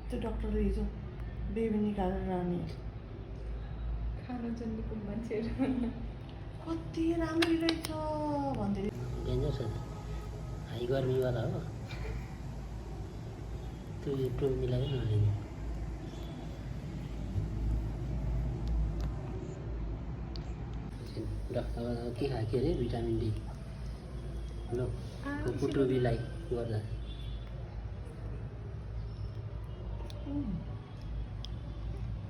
त्यो डक्टरले हिजो बेबी निकालेर अनि खाना जन्मेको मान्छेहरू कति राम्ररी रहेछ भन्दै डेन्जर छ हाई गर्मीवाला हो त्यो मिलाएर नलिने अब के खायो अरे भिटामिन डी ल पुटुबीलाई गर्दा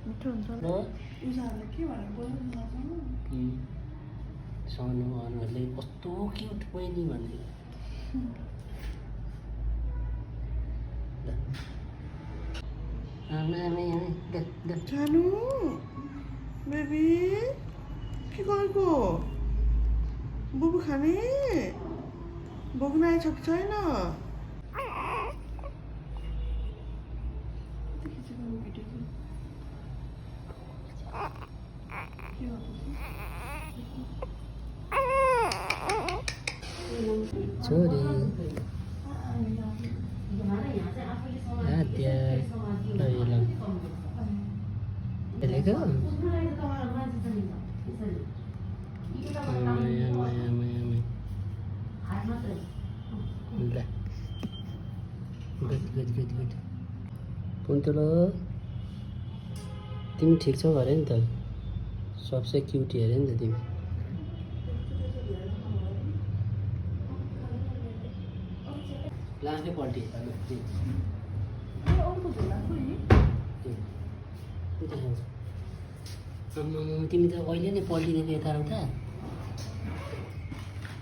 मिठो हुन्छ उनीहरूले के भनेर बोल्नु नजानु सानो अनुहारले कस्तो क्युट बहिनी भन्दै सानो बेबी के गरेको बुबु खाने बोक्न आएछ कि छैन छोरी पुन्तुलो तिमी ठिक छौ अरे नि त सबसे क्युटी अरे नि त तिमी लास्टै पल्टी तिमी त अहिले नै पल्टिदिएको यताउता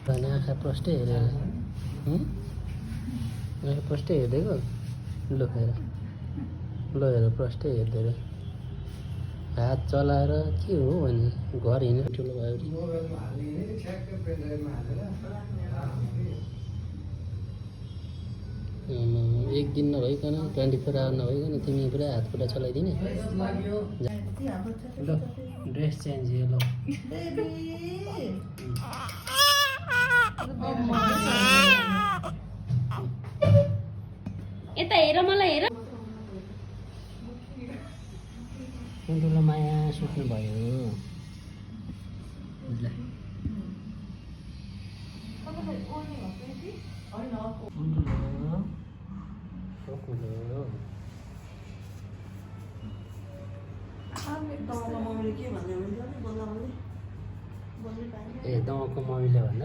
भने आँखा प्रष्टै हेरेर आँखा प्रष्टै हेरिदिएको ल हेर ल हेर प्रष्टै हेरिदिएर हात चलाएर के हो भने घर हिँड्नु ठुलो भयो एक दिन नभइकन 24 आवर नभइकन तिमी पुरा हात खुट्टा चलाइदिने ल ड्रेस चेन्ज यो ल यता हेर मलाई हेर ठुलो माया सुत्नु भयो के भन्ने ए दमकको मम्मीले भन्दा